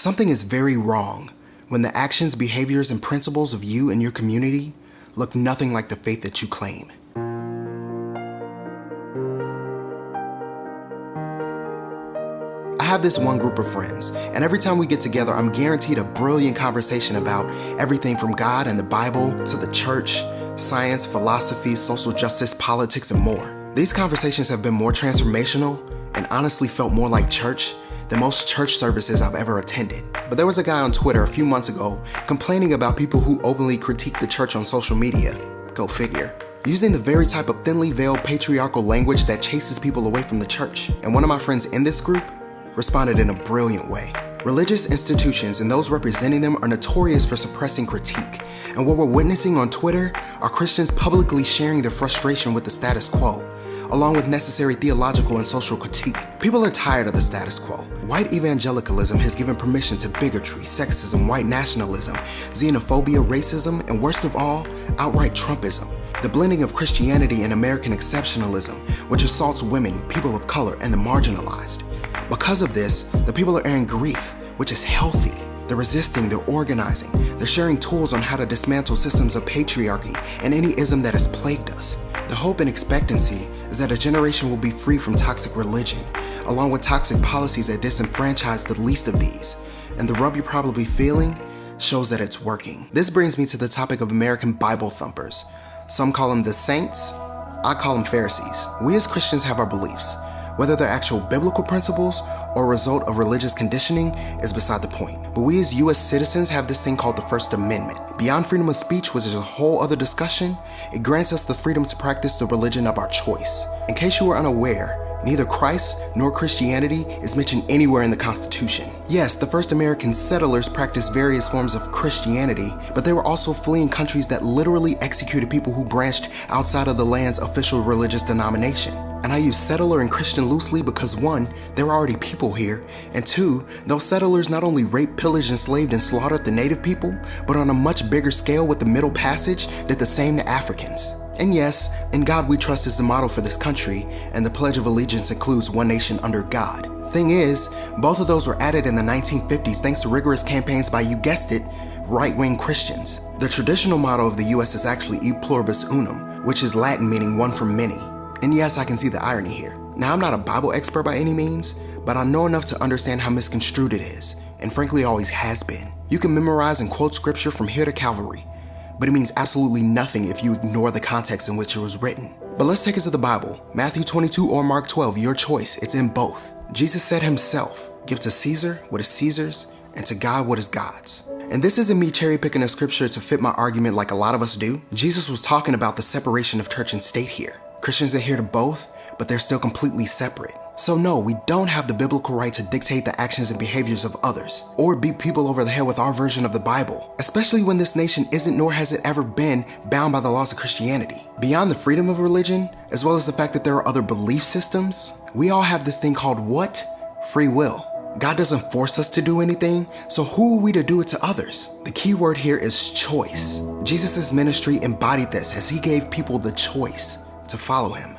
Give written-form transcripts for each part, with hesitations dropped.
Something is very wrong when the actions, behaviors, and principles of you and your community look nothing like the faith that you claim. I have this one group of friends, and every time we get together, I'm guaranteed a brilliant conversation about everything from God and the Bible to the church, science, philosophy, social justice, politics, and more. These conversations have been more transformational and honestly felt more like church than most church services I've ever attended. But there was a guy on Twitter a few months ago complaining about people who openly critique the church on social media. Go figure. Using the very type of thinly veiled patriarchal language that chases people away from the church. And one of my friends in this group responded in a brilliant way. Religious institutions and those representing them are notorious for suppressing critique. And what we're witnessing on Twitter are Christians publicly sharing their frustration with the status quo, along with necessary theological and social critique. People are tired of the status quo. White evangelicalism has given permission to bigotry, sexism, white nationalism, xenophobia, racism, and worst of all, outright Trumpism. The blending of Christianity and American exceptionalism, which assaults women, people of color, and the marginalized. Because of this, the people are airing grief, which is healthy. They're resisting, they're organizing, they're sharing tools on how to dismantle systems of patriarchy and any ism that has plagued us. The hope and expectancy is that a generation will be free from toxic religion, along with toxic policies that disenfranchise the least of these. And the rub you're probably feeling shows that it's working. This brings me to the topic of American Bible thumpers. Some call them the saints, I call them Pharisees. We as Christians have our beliefs. Whether they're actual biblical principles or a result of religious conditioning is beside the point. But we as US citizens have this thing called the First Amendment. Beyond freedom of speech, which is a whole other discussion, it grants us the freedom to practice the religion of our choice. In case you were unaware, neither Christ nor Christianity is mentioned anywhere in the Constitution. Yes, the first American settlers practiced various forms of Christianity, but they were also fleeing countries that literally executed people who branched outside of the land's official religious denomination. And I use settler and Christian loosely because one, there were already people here, and two, those settlers not only raped, pillaged, enslaved, and slaughtered the native people, but on a much bigger scale with the Middle Passage did the same to Africans. And yes, in God we trust is the motto for this country, and the Pledge of Allegiance includes one nation under God. Thing is, both of those were added in the 1950s thanks to rigorous campaigns by, you guessed it, right-wing Christians. The traditional motto of the US is actually E Pluribus Unum, which is Latin meaning one from many. And yes, I can see the irony here. Now, I'm not a Bible expert by any means, but I know enough to understand how misconstrued it is, and frankly always has been. You can memorize and quote scripture from here to Calvary, but it means absolutely nothing if you ignore the context in which it was written. But let's take it to the Bible. Matthew 22 or Mark 12, your choice, it's in both. Jesus said himself, give to Caesar what is Caesar's, and to God what is God's. And this isn't me cherry picking a scripture to fit my argument like a lot of us do. Jesus was talking about the separation of church and state here. Christians adhere to both, but they're still completely separate. So no, we don't have the biblical right to dictate the actions and behaviors of others, or beat people over the head with our version of the Bible, especially when this nation isn't nor has it ever been bound by the laws of Christianity. Beyond the freedom of religion, as well as the fact that there are other belief systems, we all have this thing called what? Free will. God doesn't force us to do anything, so who are we to do it to others? The key word here is choice. Jesus' ministry embodied this as he gave people the choice to follow him.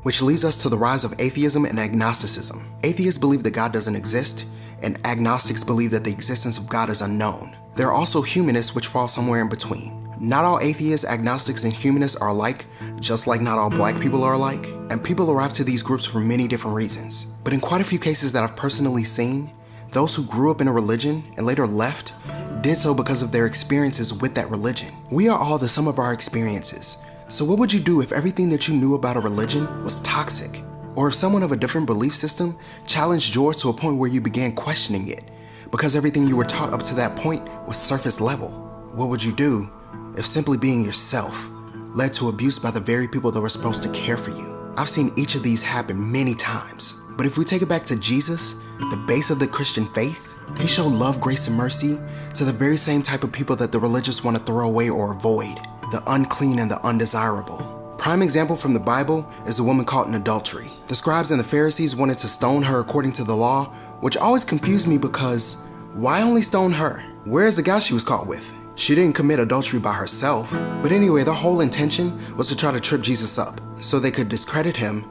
Which leads us to the rise of atheism and agnosticism. Atheists believe that God doesn't exist, and agnostics believe that the existence of God is unknown. There are also humanists which fall somewhere in between. Not all atheists, agnostics, and humanists are alike, just like not all black people are alike, and people arrive to these groups for many different reasons. But in quite a few cases that I've personally seen, those who grew up in a religion and later left did so because of their experiences with that religion. We are all the sum of our experiences. So what would you do if everything that you knew about a religion was toxic? Or if someone of a different belief system challenged yours to a point where you began questioning it because everything you were taught up to that point was surface level? What would you do if simply being yourself led to abuse by the very people that were supposed to care for you? I've seen each of these happen many times. But if we take it back to Jesus, the base of the Christian faith, he showed love, grace, and mercy to the very same type of people that the religious want to throw away or avoid, the unclean and the undesirable. Prime example from the Bible is the woman caught in adultery. The scribes and the Pharisees wanted to stone her according to the law, which always confused me because why only stone her? Where's the guy she was caught with? She didn't commit adultery by herself. But anyway, their whole intention was to try to trip Jesus up so they could discredit him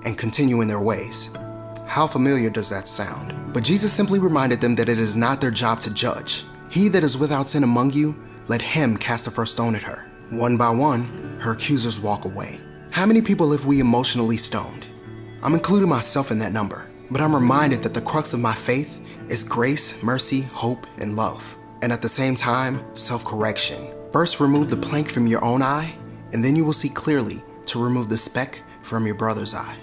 and continue in their ways. How familiar does that sound? But Jesus simply reminded them that it is not their job to judge. He that is without sin among you, let him cast the first stone at her. One by one, her accusers walk away. How many people have we emotionally stoned? I'm including myself in that number, but I'm reminded that the crux of my faith is grace, mercy, hope, and love. And at the same time, self-correction. First, remove the plank from your own eye, and then you will see clearly to remove the speck from your brother's eye.